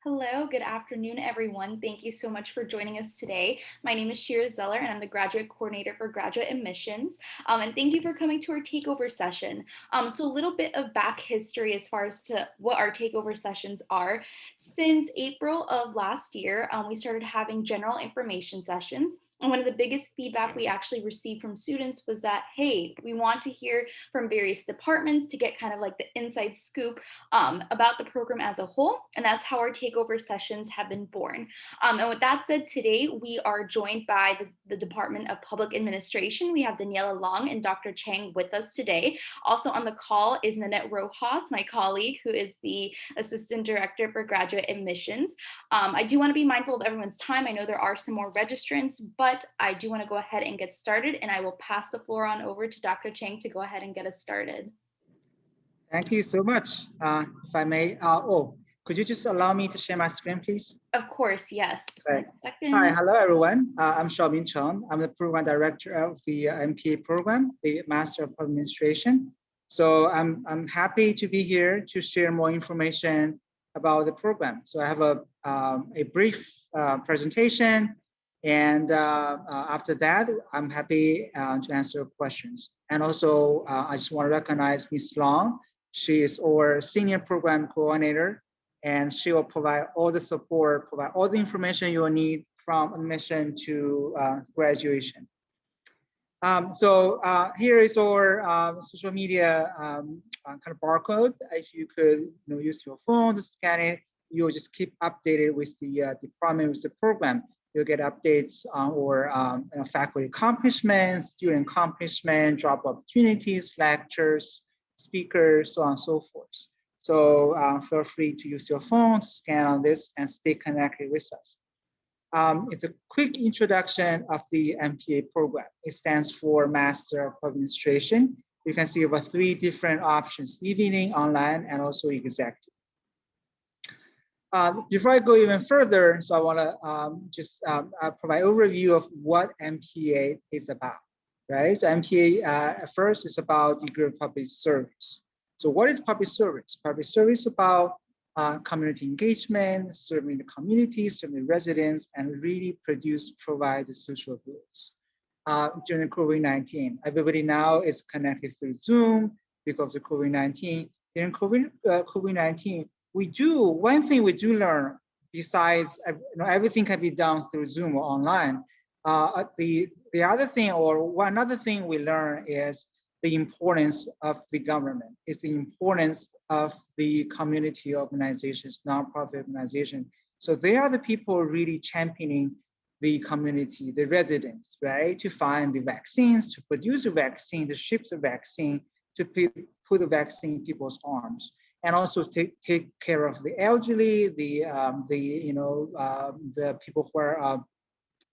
Hello, good afternoon, everyone. Thank you so much for joining us today. My name is Shira Zeller, and I'm the graduate coordinator for graduate admissions. And thank you for coming to our takeover session. So, a little bit of back history as far as to what our takeover sessions are. Since April of last year, we started having general information sessions. And one of the biggest feedback we actually received from students was that, hey, we want to hear from various departments to get kind of like the inside scoop about the program as a whole. And that's how our takeover sessions have been born. And with that said, today we are joined by the Department of Public Administration. We have Daniela Long and Dr. Chang with us today. Also on the call is Nanette Rojas, my colleague, who is the Assistant Director for Graduate Admissions. I do want to be mindful of everyone's time. I know there are some more registrants, but I do want to go ahead and get started, and I will pass the floor on over to Dr. Chang to go ahead and get us started. Thank you so much. If I may, could you just allow me to share my screen, please? Of course, yes. Right. 1 second. Hi, hello everyone. I'm Xiaoming Chen. I'm the program director of the MPA program, the Master of Administration. So I'm happy to be here to share more information about the program. So I have a brief presentation, and after that, I'm happy to answer questions. And also, I just want to recognize Ms. Long. She is our senior program coordinator, and she will provide all the support, provide all the information you will need from admission to graduation. Here is our social media kind of barcode. If you could use your phone to scan it, you'll just keep updated with the department, with the program. You'll get updates on our faculty accomplishments, student accomplishment, job opportunities, lectures, speakers, so on and so forth. So feel free to use your phone to scan on this and stay connected with us. It's a quick introduction of the MPA program. It stands for Master of Administration. You can see about 3 different options: evening, online, and also executive. Before I go even further, so I want to just provide an overview of what MPA is about, right? So MPA at first is about degree of public service. So what is public service? Public service is about community engagement, serving the community, serving the residents, and really provide the social goods. During COVID-19, everybody now is connected through Zoom because of COVID-19. During COVID-19, one thing we do learn, besides everything can be done through Zoom or online. The other thing, or one other thing we learn is the importance of the government. It's the importance of the community organizations, nonprofit organizations. So they are the people really championing the community, the residents, right? To find the vaccines, to produce a vaccine, to ship the vaccine, to put the vaccine in people's arms, and also take care of the elderly, the people who are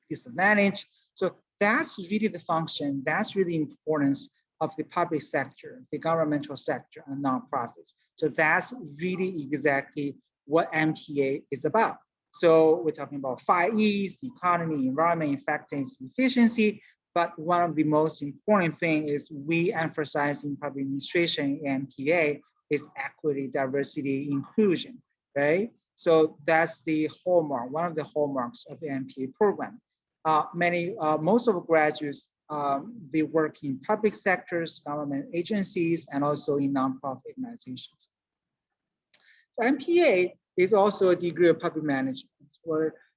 disadvantaged. So that's really the function. That's really the importance of the public sector, the governmental sector, and nonprofits. So that's really exactly what MPA is about. So we're talking about 5 E's: economy, environment, effectiveness, efficiency. But one of the most important things is we emphasize in public administration and MPA is equity, diversity, inclusion, right? So that's the hallmark, one of the hallmarks of the MPA program. Most of the graduates, they work in public sectors, government agencies, and also in nonprofit organizations. So MPA is also a degree of public management.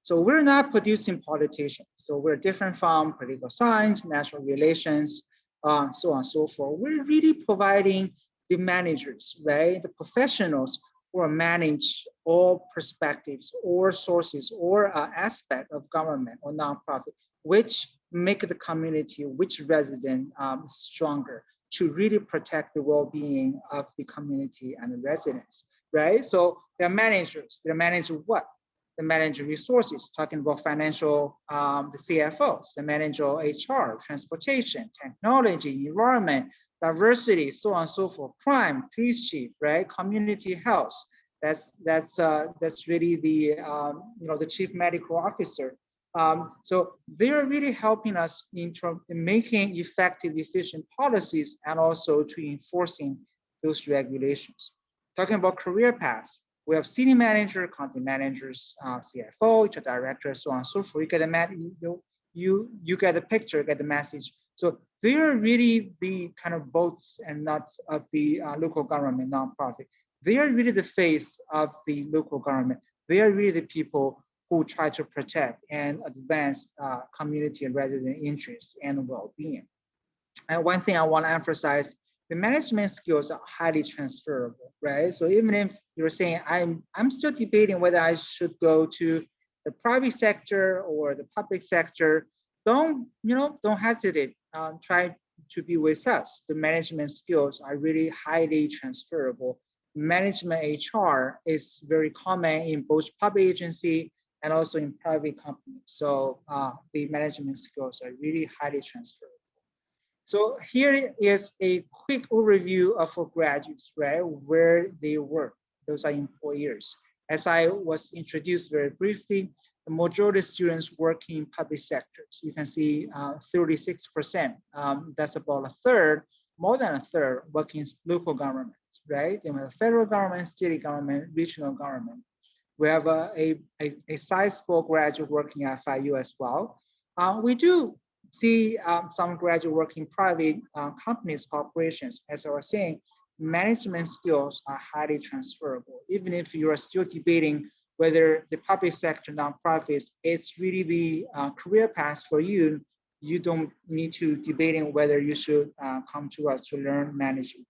So we're not producing politicians. So we're different from political science, national relations, so on and so forth. We're really providing the managers, right? The professionals who manage all perspectives or sources or aspect of government or nonprofit, which make the community, which resident stronger to really protect the well-being of the community and the residents, right? So they're managers. They manage what? They manage resources, talking about financial, the CFOs. They manage HR, transportation, technology, environment, diversity, so on and so forth. Crime, police chief, right? Community health. That's really the the chief medical officer. So they're really helping us in making effective, efficient policies and also to enforcing those regulations. Talking about career paths, We have city manager, county managers, CFO, each director, so on and so forth. You get you get the picture, get the message. So they are really the kind of bolts and nuts of the local government nonprofit. They are really the face of the local government. They are really the people who try to protect and advance community and resident interests and well-being. And one thing I want to emphasize, the management skills are highly transferable, right? So even if you're saying I'm still debating whether I should go to the private sector or the public sector, don't hesitate. Try to be with us. The management skills are really highly transferable. Management HR is very common in both public agency and also in private companies. So the management skills are really highly transferable. So here is a quick overview of our graduates, right? Where they work. Those are employers. As I was introduced very briefly, the majority of students work in public sectors. You can see 36%. That's about a third, more than a third, working in local governments, right? Then we have federal government, state government, regional government. We have a sizable graduate working at FIU as well. We do see some graduate work in private companies, corporations. As I was saying, management skills are highly transferable. Even if you are still debating whether the public sector nonprofits is really the career path for you, you don't need to debating whether you should come to us to learn management.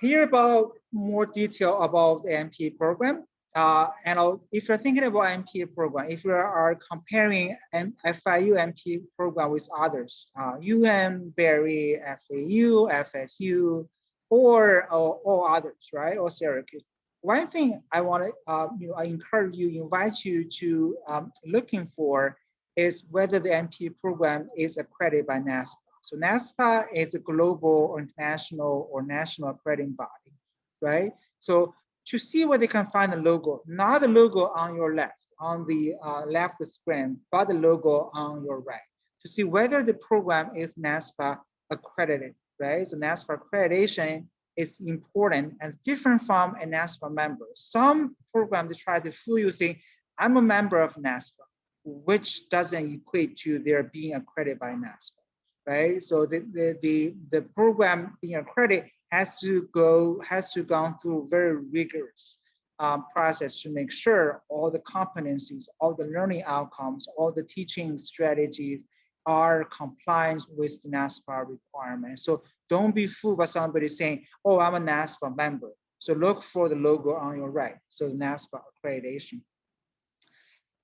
Here about more detail about the MPA program. And if you're thinking about MPA program, if you are comparing FIU MPA program with others, UM, Berry, FAU, FSU, or all others, right, or Syracuse. One thing I want to, I encourage you, invite you to looking for is whether the MPA program is accredited by NASPA. So NASPA is a global or international or national accrediting body, right? So to see where they can find the logo, not the logo on your left, on the left of the screen, but the logo on your right, to see whether the program is NASPA accredited, right? So NASPA accreditation is important and it's different from a NASPA member. Some programs, they try to fool you saying, I'm a member of NASPA, which doesn't equate to their being accredited by NASPA, right? So the program being accredited has to go through very rigorous process to make sure all the competencies, all the learning outcomes, all the teaching strategies are compliant with the NASPA requirements. So don't be fooled by somebody saying, oh, I'm a NASPA member. So look for the logo on your right, so the NASPA accreditation.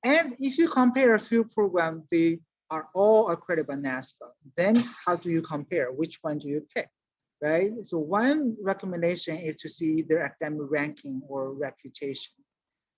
And if you compare a few programs, they are all accredited by NASPA, then how do you compare? Which one do you pick, right? So one recommendation is to see their academic ranking or reputation.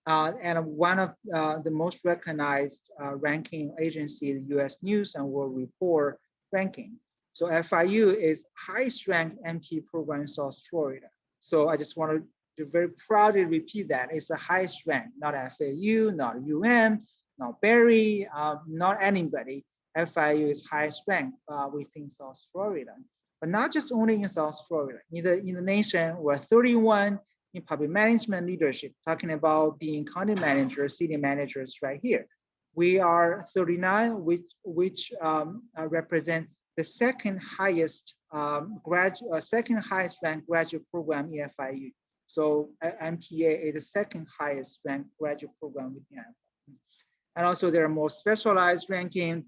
And one of the most recognized ranking agency, the US News and World Report ranking. So FIU is highest ranked MP program in South Florida. So I just want to very proudly repeat that. It's the highest rank, not FAU, not UM, not Berry, not anybody. FIU is highest ranked within South Florida. But not just only in South Florida, in the nation, we're 31 in public management leadership, talking about being county managers, city managers right here. We are 39, which represent the second highest ranked graduate program in FIU. So MPA is the second highest ranked graduate program within FIU. And also there are more specialized ranking.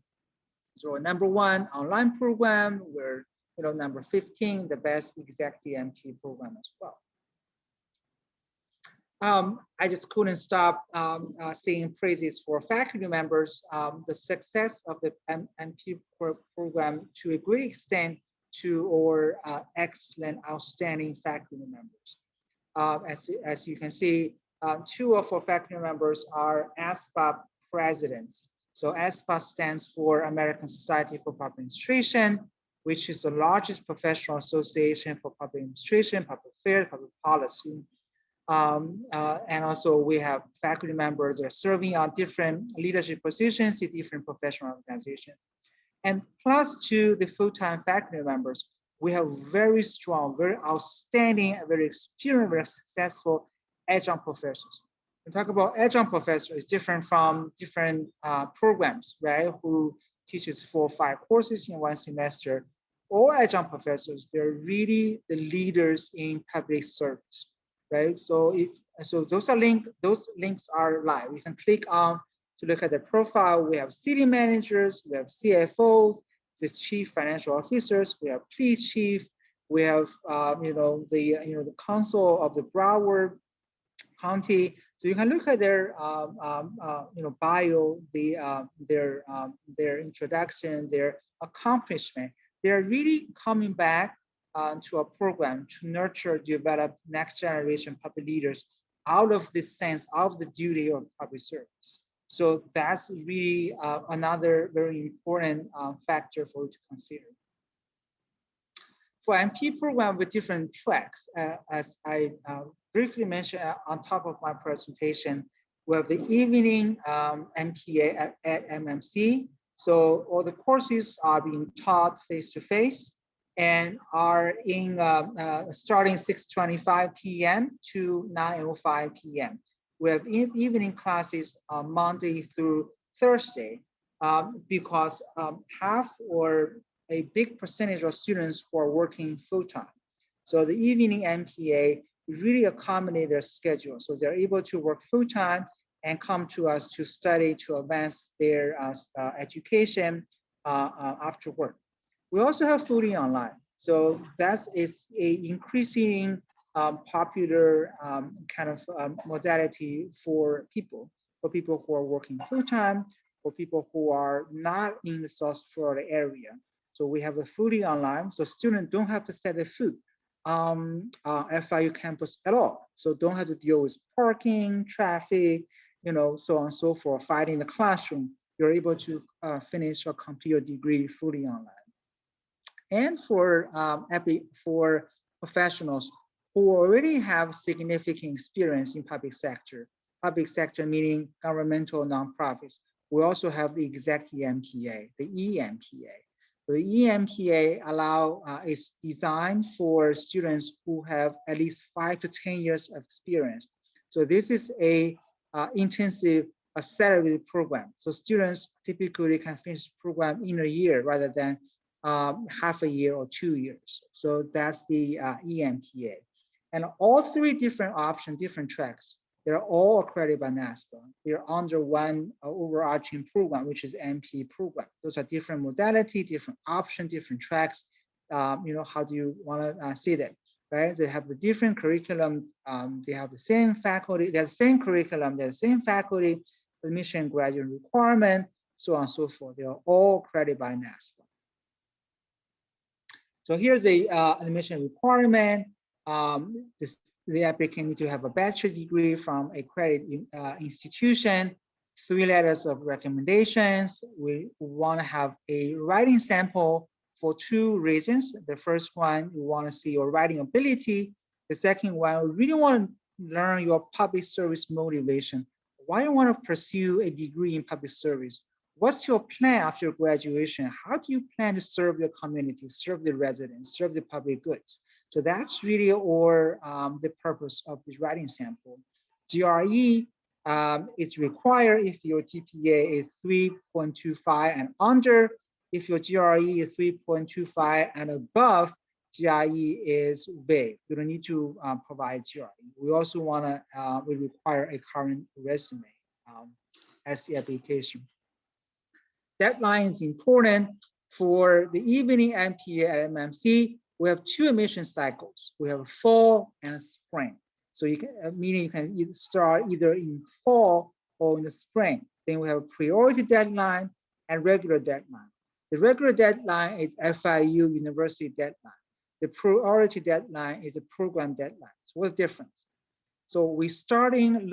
So #1 online program, we're number 15, the best executive MPA program as well. I just couldn't stop saying praises for faculty members. The success of the MP program to a great extent to our excellent, outstanding faculty members. As you can see, 2 of our faculty members are ASPA presidents. So ASPA stands for American Society for Public Administration, which is the largest professional association for public administration, public affairs, public policy. And also we have faculty members that are serving on different leadership positions in different professional organizations. And plus to the full-time faculty members, we have very strong, very outstanding, very experienced, very successful adjunct professors. We talk about adjunct professor is different from different programs, right? Who teaches 4 or 5 courses in one semester. All adjunct professors, they're really the leaders in public service, right? So those links are live. You can click on to look at the profile. We have city managers, we have CFOs, this chief financial officers, we have police chief, we have the council of the Broward County. So you can look at their bio, their introduction, their accomplishment. They're really coming back to a program to nurture, develop next generation public leaders out of this sense of the duty of public service. So that's really another very important factor for you to consider. For MP program with different tracks, as I briefly mentioned on top of my presentation, we have the evening MPA at MMC. So all the courses are being taught face-to-face and are in starting 6:25 p.m. to 9:05 p.m. We have evening classes on Monday through Thursday because half or a big percentage of students who are working full-time. So the evening MPA really accommodate their schedule. So they're able to work full-time and come to us to study, to advance their education after work. We also have fully online. So that is a increasing popular kind of modality for people who are working full-time, for people who are not in the South Florida area. So we have a fully online, so students don't have to set their foot FIU campus at all. So don't have to deal with parking, traffic, so on and so forth, fighting the classroom. You're able to finish or complete your degree fully online. And for professionals who already have significant experience in public sector meaning governmental nonprofits, we also have the exec EMPA, the EMPA. The EMPA is designed for students who have at least 5 to 10 years of experience. So this is a intensive accelerated program. So students typically can finish the program in a year rather than half a year or 2 years. So that's the EMPA. And all 3 different options, different tracks, they're all accredited by NASPA. They're under one overarching program, which is MP program. Those are different modality, different options, different tracks. How do you want to see that, right? They have the different curriculum. They have the same faculty, they have the same curriculum, they have the same faculty, admission graduate requirement, so on and so forth. They are all accredited by NASPA. So here's the admission requirement. The applicant need to have a bachelor degree from a accredited institution, 3 letters of recommendations. We want to have a writing sample for 2 reasons. The first one, we want to see your writing ability. The second one, we really want to learn your public service motivation. Why you want to pursue a degree in public service? What's your plan after graduation? How do you plan to serve your community, serve the residents, serve the public goods? So that's really the purpose of the writing sample. GRE is required if your GPA is 3.25 and under. If your GRE is 3.25 and above, GRE is vague. You don't need to provide GRE. We also we require a current resume as the application. Deadline is important. For the evening MPA at MMC, we have 2 admission cycles. We have fall and spring. So you can, meaning you can start either in fall or in the spring. Then we have a priority deadline and regular deadline. The regular deadline is FIU university deadline. The priority deadline is a program deadline. So what's the difference? So we starting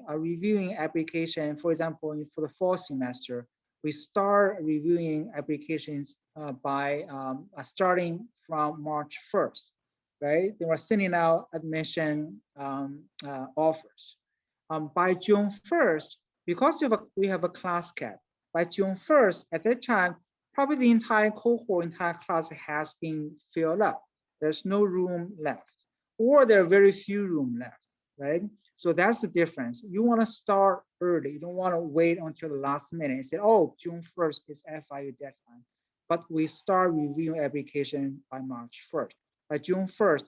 reviewing application, for example, for the fall semester, we start reviewing applications by starting from March 1st, right? They were sending out admission offers. By June 1st, because we have a class cap, by June 1st, at that time, probably the entire cohort, entire class has been filled up. There's no room left, or there are very few room left, right? So that's the difference. You want to start early. You don't want to wait until the last minute and say, oh, June 1st is FIU deadline. But we start reviewing application by March 1st. By June 1st,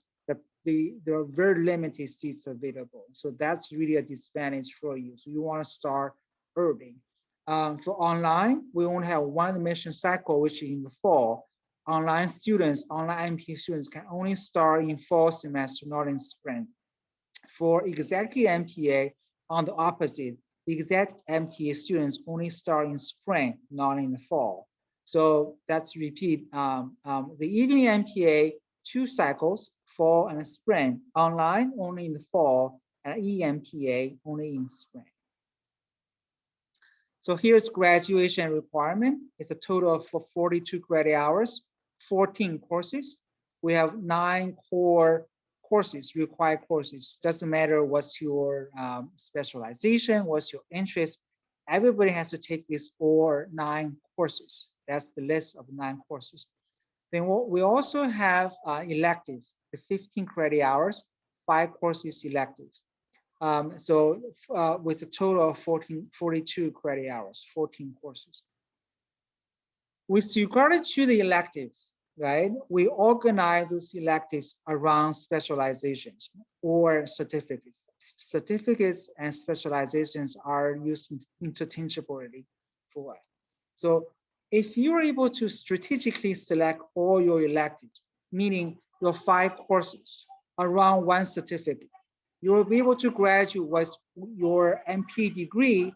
there are very limited seats available. So that's really a disadvantage for you. So you want to start early. For online, we only have one admission cycle, which is in the fall. Online students, online MP students can only start in fall semester, not in spring. For executive MPA, on the opposite, the executive MTA students only start in spring, not in the fall. So that's repeat. The evening MPA, 2 cycles, fall and spring. Online only in the fall, and EMPA only in spring. So here's graduation requirement. It's a total of 42 credit hours, 14 courses. We have 9 core courses, required courses. Doesn't matter what's your specialization, what's your interest. Everybody has to take these 9 courses. That's the list of 9 courses. Then we also have electives, the 15 credit hours, 5 courses electives. So with a total of 42 credit hours, 14 courses. With regard to the electives, right, we organize those electives around specializations or certificates. Certificates and specializations are used interchangeably for us. So if you're able to strategically select all your electives, meaning your 5 courses around one certificate, you will be able to graduate with your MP degree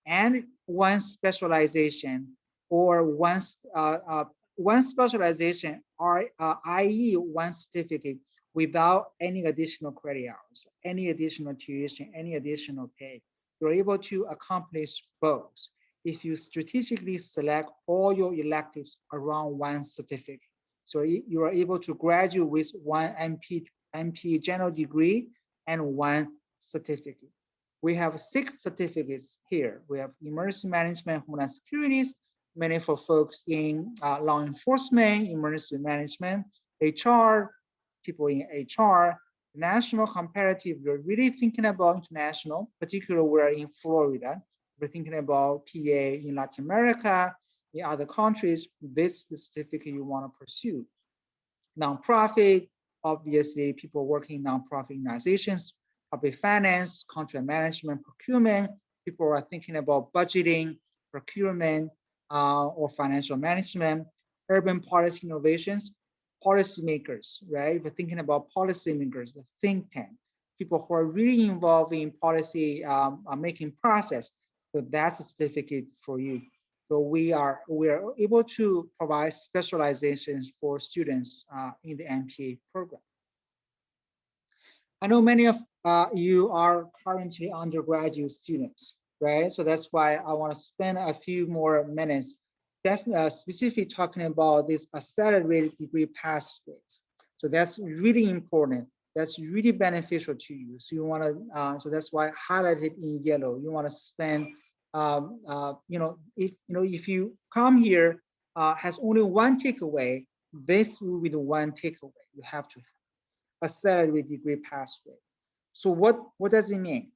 and one specialization or one specialization, or i.e. one certificate without any additional credit hours, any additional tuition, any additional pay. You're able to accomplish both if you strategically select all your electives around one certificate. So you are able to graduate with one MP general degree and one certificate. We have 6 certificates here. We have emergency management, homeland securities, many for folks in law enforcement, emergency management, HR, people in HR, national comparative. We're really thinking about international, particularly we're in Florida. We're thinking about PA in Latin America, in other countries. This is the certificate you want to pursue. Nonprofit, obviously people working in nonprofit organizations, public finance, contract management, procurement. People are thinking about budgeting, procurement, or financial management, urban policy innovations, policymakers, right? If we're thinking about policymakers, the think tank, people who are really involved in policy making process. So that's a certificate for you. So we are able to provide specializations for students in the MPA program. I know many of you are currently undergraduate students, right? So that's why I want to spend a few more minutes definitely specifically talking about this accelerated degree pathways. So that's really important. That's really beneficial to you. So you want to, so that's why I highlighted in yellow. You want to spend, if you come here has only one takeaway, this will be the one takeaway you have to have. Accelerated degree pathway. So what does it mean?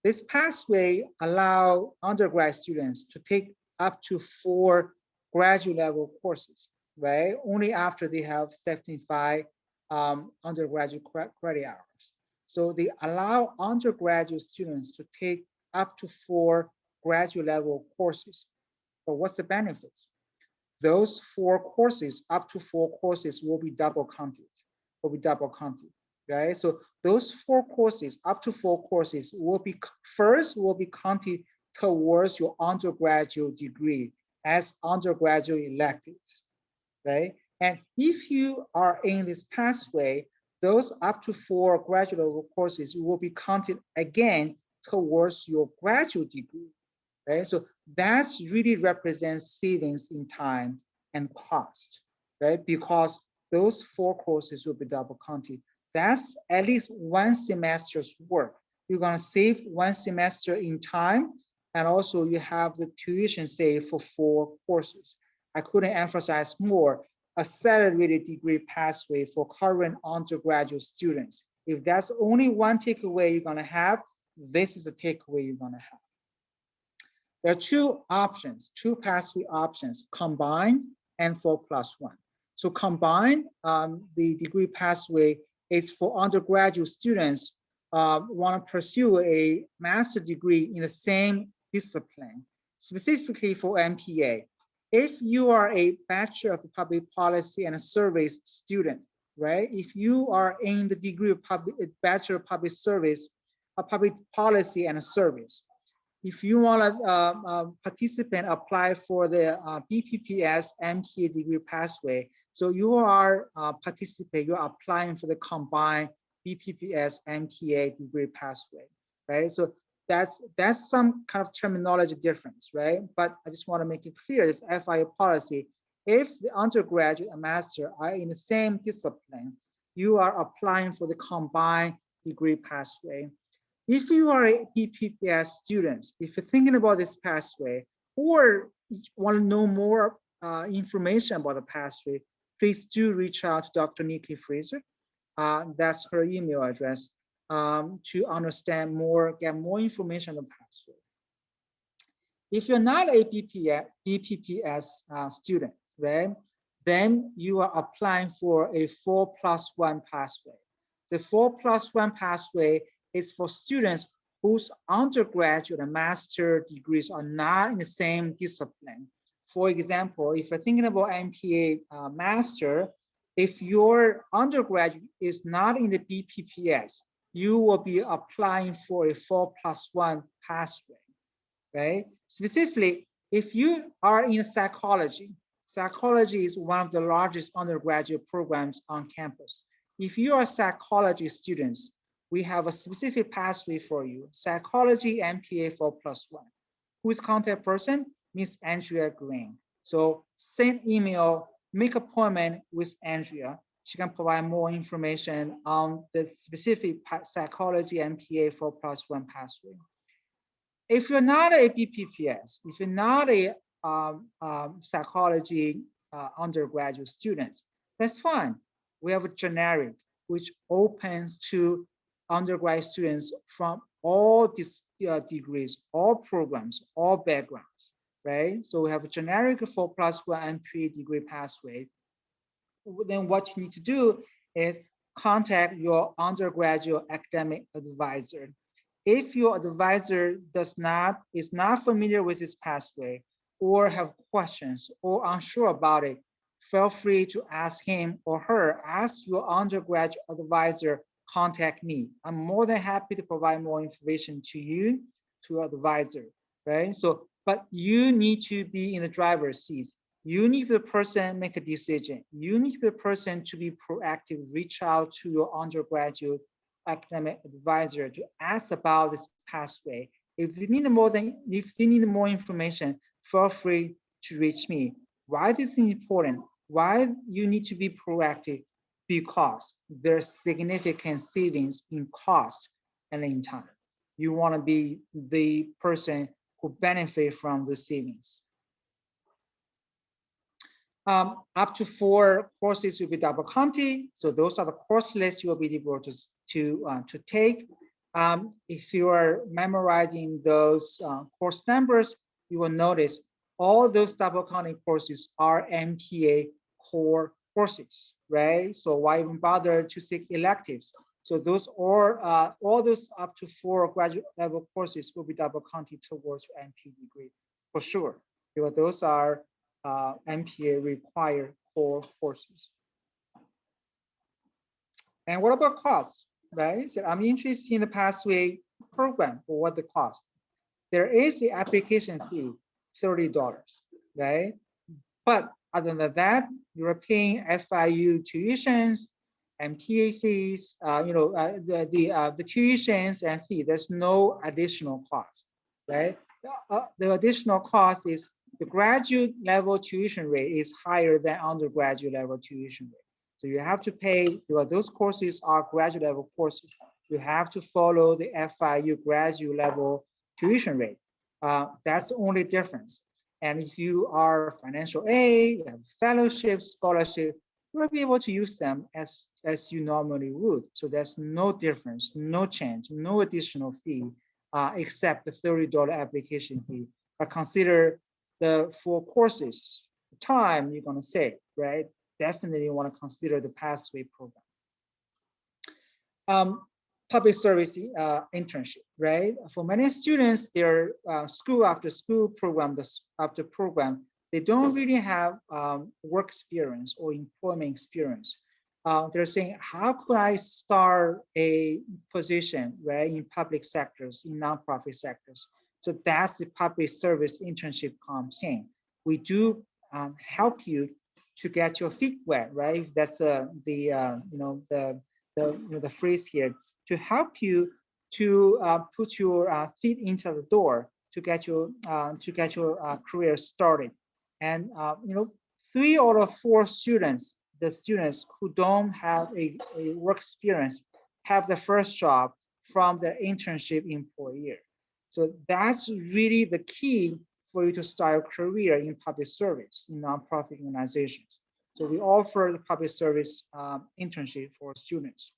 This pathway allows undergrad students to take up to 4 graduate level courses, right? Only after they have 75 undergraduate credit hours. So they allow undergraduate students to take up to 4 graduate level courses. But what's the benefits? Those 4 courses, up to 4 courses, will be double counted. Right? So those 4 courses, up to 4 courses, will be counted towards your undergraduate degree as undergraduate electives, right? And if you are in this pathway, those up to 4 graduate level courses will be counted again towards your graduate degree, right? So that's really represents savings in time and cost, right? Because those 4 courses will be double counted. That's at least 1 semester's work. You're gonna save 1 semester in time, and also you have the tuition saved for 4 courses. I couldn't emphasize more, accelerated degree pathway for current undergraduate students. If that's only one takeaway you're gonna have, this is a takeaway you're gonna have. There are two options, two pathway options, combined and 4+1. So combined, the degree pathway is for undergraduate students want to pursue a master's degree in the same discipline, specifically for MPA. If you are a Bachelor of Public Policy and Service student, right? If you are in the degree of Bachelor of Public Service, Public Policy and Service, if you want to participate, apply for the BPPS MPA degree pathway. So you are you're applying for the combined BPPS MPA degree pathway, right? So that's some kind of terminology difference, right? But I just want to make it clear, this FIU policy, if the undergraduate and master are in the same discipline, you are applying for the combined degree pathway. If you are a BPPS student, if you're thinking about this pathway or want to know more information about the pathway, please do reach out to Dr. Nikki Fraser. That's her email address to understand more, get more information on the pathway. If you're not a BPPS student, right, then you are applying for a 4+1 pathway. The 4+1 pathway is for students whose undergraduate and master degrees are not in the same discipline. For example, if you're thinking about MPA master, if your undergraduate is not in the BPPS, you will be applying for a 4+1 pathway, right? Specifically, if you are in psychology, psychology is one of the largest undergraduate programs on campus. If you are psychology students, we have a specific pathway for you, psychology MPA 4+1. Who's contact person? Miss Andrea Green. So send email, make appointment with Andrea. She can provide more information on the specific psychology MPA 4+1 pathway. If you're not a BPPS, if you're not a psychology undergraduate students, that's fine. We have a generic which opens to undergraduate students from all these degrees, all programs, all backgrounds, right? So we have a generic 4+1 MPA degree pathway. Then what you need to do is contact your undergraduate academic advisor. If your advisor is not familiar with this pathway or have questions or unsure about it, feel free to ask him or her, ask your undergraduate advisor, contact me. I'm more than happy to provide more information to you, to your advisor, right? So, but you need to be in the driver's seat. You need the person make a decision. You need the person to be proactive, reach out to your undergraduate academic advisor to ask about this pathway. If they need more information, feel free to reach me. Why this is important? Why you need to be proactive? Because there's significant savings in cost and in time. You want to be the person who benefit from the savings. Up to 4 courses will be double Conti. So those are the course lists you will be able to take. If you are memorizing those course numbers, you will notice all those double Conti courses are MPA core courses, right? So why even bother to seek electives? So those are all those up to 4 graduate level courses will be double Conti towards your MPA degree for sure, because those are MPA required core courses. And what about costs, right? So I'm interested in the pathway program for what the cost. There is the application fee, $30, right? But other than that, you're paying FIU tuitions, MTA fees, the tuitions and fee. There's no additional cost, right? The additional cost is the graduate level tuition rate is higher than undergraduate level tuition rate. So you have to pay, those courses are graduate level courses. You have to follow the FIU graduate level tuition rate. That's the only difference. And if you are financial aid, you have fellowship, scholarship, you will be able to use them as you normally would. So there's no difference, no change, no additional fee, except the $30 application fee. But consider the 4 courses, time you're gonna save, right? Definitely want to consider the pathway program. Public service internship, right? For many students, their school after school program, after program, they don't really have work experience or employment experience. They're saying, how could I start a position, right, in public sectors, in nonprofit sectors? So that's the public service internship comes in. We do help you to get your feet wet, right? That's the phrase here, to help you to put your feet into the door to get your career started. And 3 out of 4 students, the students who don't have a work experience, have the first job from the internship employer. So that's really the key for you to start a career in public service, in nonprofit organizations. So we offer the public service internship for students.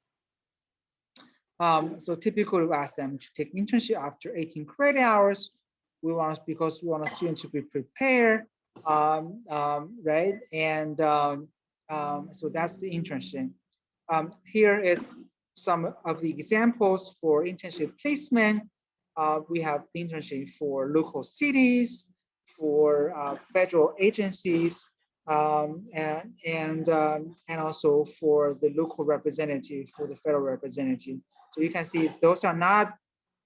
So typically we ask them to take internship after 18 credit hours. Because we want a student to be prepared, right? And so that's the internship. Here is some of the examples for internship placement. We have the internship for local cities, for federal agencies, and also for the local representative, for the federal representative. So you can see those are not,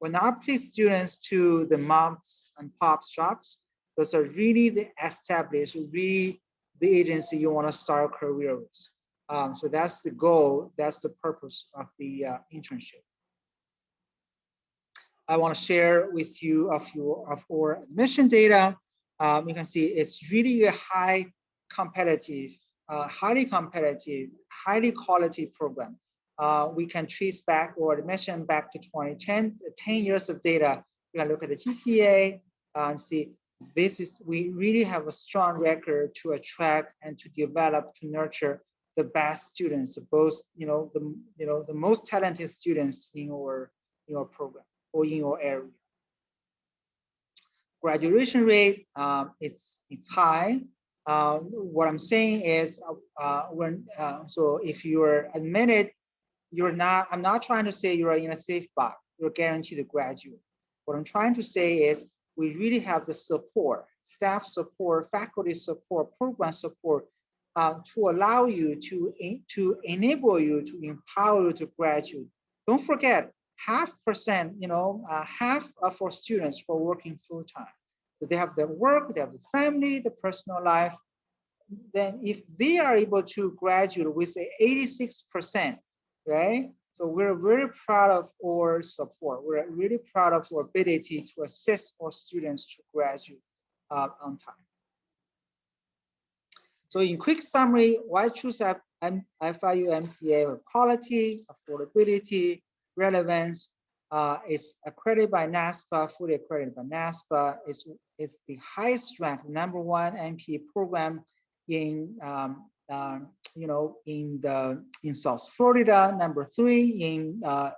we're not place students to the moms and pop shops. Those are really the established, really the agency you want to start a career with. So that's the goal, that's the purpose of the internship. I want to share with you a few of our admission data. You can see it's really a highly competitive, highly quality program. We can trace back or admission back to 2010, 10 years of data. You can look at the GPA and see we really have a strong record to attract and to develop, to nurture the best students, both the most talented students in your program or in your area. Graduation rate, it's high. What I'm saying is, so if you're admitted, I'm not trying to say you're in a safe box, you're guaranteed to graduate. What I'm trying to say is we really have the support, staff support, faculty support, program support, to allow you, to enable you, to empower you to graduate. Don't forget, half of our students are working full time. So they have their work, they have the family, the personal life. Then if they are able to graduate with 86%, right? So we're very proud of our support. We're really proud of our ability to assist our students to graduate on time. So in quick summary, why choose FIU MPA? Quality, affordability, relevance. It's accredited by NASPA, fully accredited by NASPA. It's the highest ranked #1 MPA program in in South Florida, #3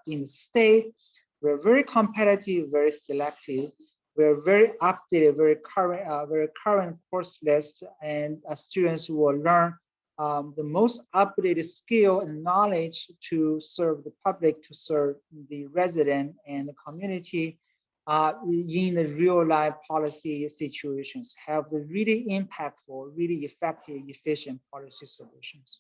in the state. We're very competitive, very selective. We're very updated, very current course list, and students will learn the most updated skill and knowledge to serve the public, to serve the resident and the community in the real life policy situations, have the really impactful, really effective, efficient policy solutions.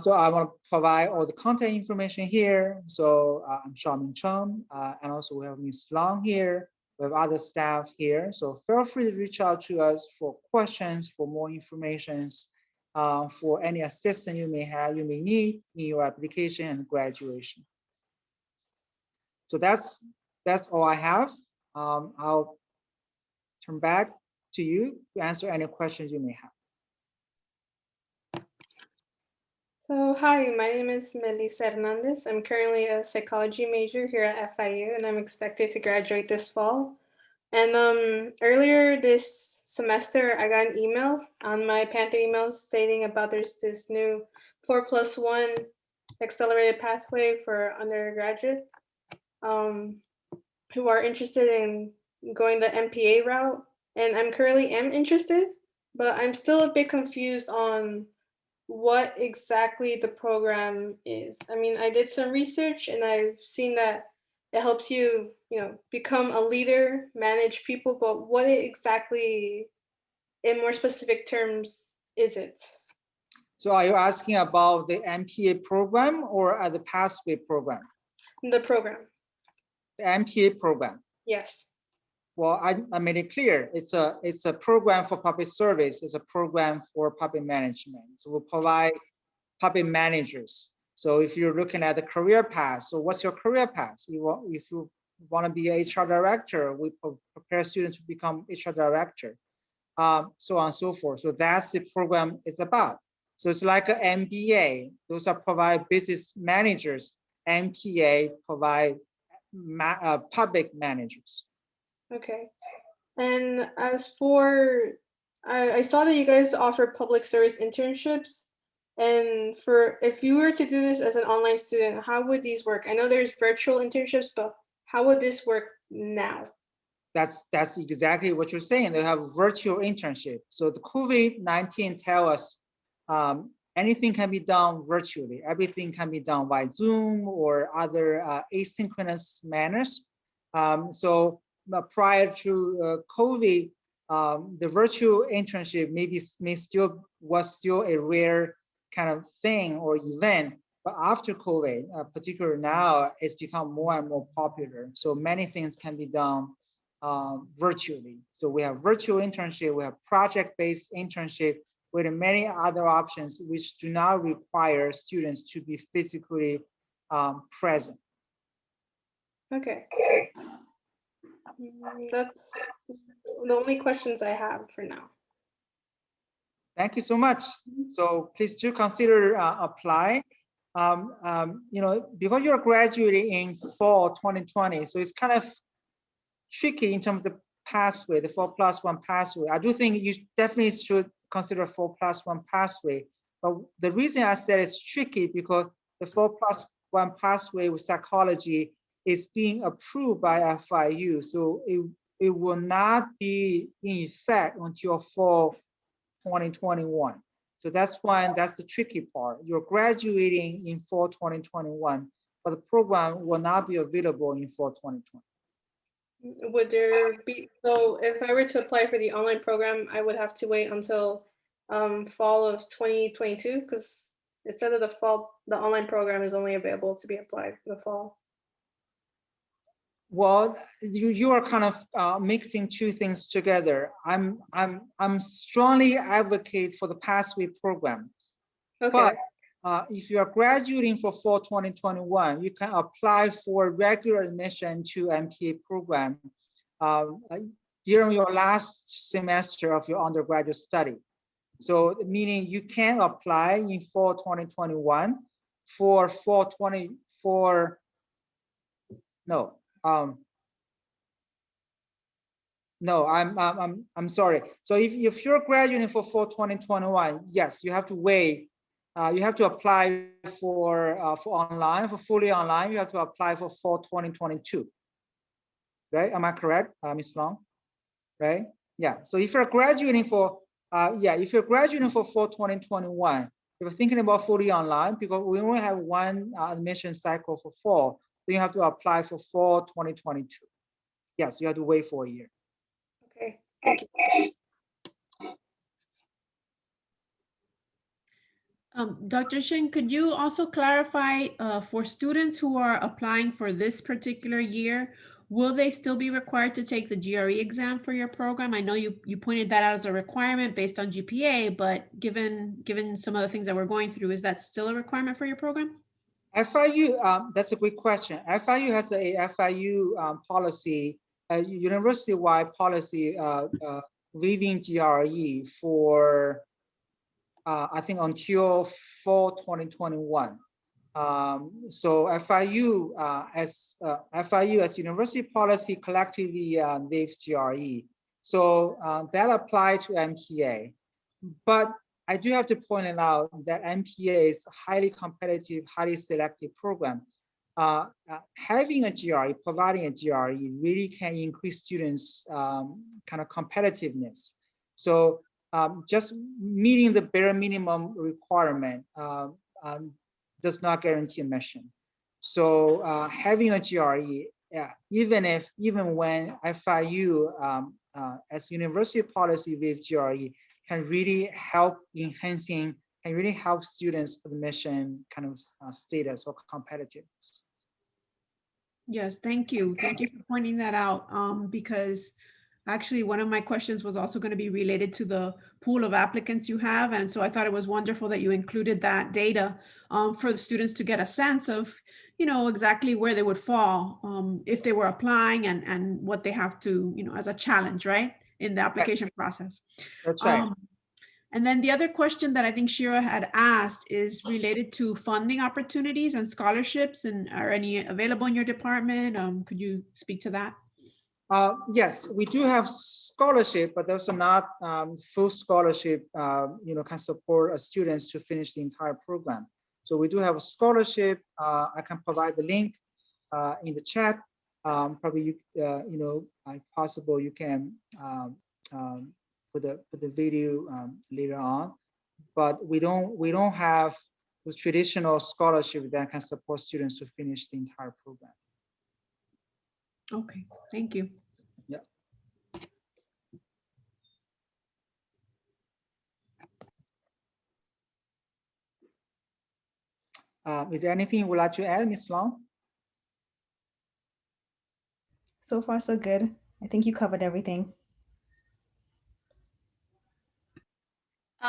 So I want to provide all the contact information here. So I'm Xiaoming Cheng, and also we have Ms. Long here. We have other staff here. So feel free to reach out to us for questions, for more information, for any assistance you may need in your application and graduation. So that's all I have. I'll turn back to you to answer any questions you may have. So hi, my name is Melissa Hernandez. I'm currently a psychology major here at FIU, and I'm expected to graduate this fall. And earlier this semester, I got an email on my Panther email stating about there's this new 4+1 accelerated pathway for undergraduate who are interested in going the MPA route. And I'm currently interested, but I'm still a bit confused on what exactly the program is. I mean, I did some research and I've seen that it helps you, become a leader, manage people, but what exactly, in more specific terms, is it? So are you asking about the MPA program or the pathway program? The program. The MPA program. Yes. Well, I made it clear. It's a program for public service. It's a program for public management. So we'll provide public managers. So if you're looking at the career path, so what's your career path? If you want to be an HR director, we prepare students to become HR director, so on and so forth. So that's the program is about. So it's like an MBA. Those are provide business managers. MPA provide public managers. Okay. And as for, I saw that you guys offer public service internships. And for if you were to do this as an online student, how would these work? I know there's virtual internships, but how would this work now? That's exactly what you're saying. They have virtual internship. So the COVID-19 tell us anything can be done virtually. Everything can be done by Zoom or other asynchronous manners. So prior to COVID, the virtual internship was still a rare kind of thing or event. But after COVID, particularly now, it's become more and more popular. So many things can be done virtually. So we have virtual internship, we have project-based internship, with many other options which do not require students to be physically present. Okay. That's the only questions I have for now. Thank you so much. So please do consider apply. Because you're graduating in fall 2020, so it's kind of tricky in terms of the pathway, the 4+1 pathway. I do think you definitely should consider 4+1 pathway. But the reason I said it's tricky because the 4+1 pathway with psychology is being approved by FIU. So it will not be in effect until fall 2021. So that's the tricky part. You're graduating in fall 2021, but the program will not be available in fall 2020. Would there be, so if I were to apply for the online program, I would have to wait until fall of 2022, because it said that the online program is only available to be applied for the fall. Well, you are kind of mixing two things together. I'm strongly advocate for the pathway program. Okay. But if you are graduating for fall 2021, you can apply for regular admission to MPA program during your last semester of your undergraduate study. So meaning you can apply in fall 2021 for fall 24. No. No, I'm sorry. So if you're graduating for fall 2021, yes, you have to wait. You have to apply for online, for fully online. You have to apply for fall 2022. Right? Am I correct, Ms. Long? Right? Yeah. So if you're graduating for if you're graduating for fall 2021, if you're thinking about fully online, because we only have one admission cycle for fall, then you have to apply for fall 2022. Yes, you have to wait for a year. Okay, thank you. Dr. Shin, could you also clarify for students who are applying for this particular year, will they still be required to take the GRE exam for your program? I know you pointed that out as a requirement based on GPA, but given some of the things that we're going through, is that still a requirement for your program? FIU, that's a great question. FIU has a FIU policy, a university-wide policy waiving GRE for I think until fall 2021. So FIU as university policy collectively waives GRE. So that applied to MPA. But I do have to point it out that MPA is a highly competitive, highly selective program. Having a GRE, providing a GRE really can increase students' kind of competitiveness. So just meeting the bare minimum requirement does not guarantee admission. So having a GRE, even when FIU as university policy with GRE can really help enhancing, can really help students' admission kind of status or competitiveness. Yes, thank you. Thank you for pointing that out, because actually one of my questions was also going to be related to the pool of applicants you have. And so I thought it was wonderful that you included that data for the students to get a sense of, you know, exactly where they would fall if they were applying and what they have to, you know, as a challenge, right, in the application process. That's right. And then the other question that I think Shira had asked is related to funding opportunities and scholarships, and are any available in your department? Could you speak to that? Yes, we do have scholarship, but those are not full scholarship, you know, can support students to finish the entire program. So we do have a scholarship. I can provide the link in the chat. Probably, you know, if possible, you can put the video later on, but we don't have the traditional scholarship that can support students to finish the entire program. Okay, thank you. Yeah. Is there anything you would like to add, Ms. Long? So far, so good. I think you covered everything.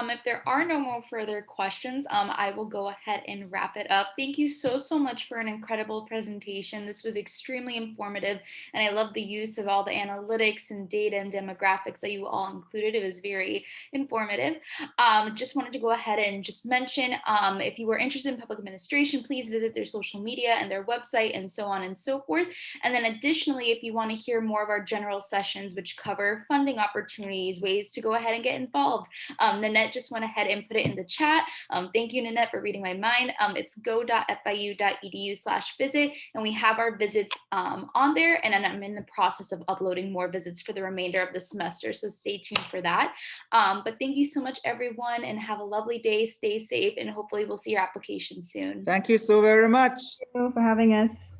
If there are no more further questions, I will go ahead and wrap it up. Thank you so much for an incredible presentation. This was extremely informative, and I love the use of all the analytics and data and demographics that you all included. It was very informative. Just wanted to go ahead and just mention, if you were interested in public administration, please visit their social media and their website and so on and so forth. And then additionally, if you want to hear more of our general sessions, which cover funding opportunities, ways to go ahead and get involved, Nanette just went ahead and put it in the chat. Thank you, Nanette, for reading my mind. It's go.fiu.edu/visit, and we have our visits on there, and then I'm in the process of uploading more visits for the remainder of the semester, so stay tuned for that. But thank you so much, everyone, and have a lovely day. Stay safe, and hopefully we'll see your application soon. Thank you so very much. Thank you for having us.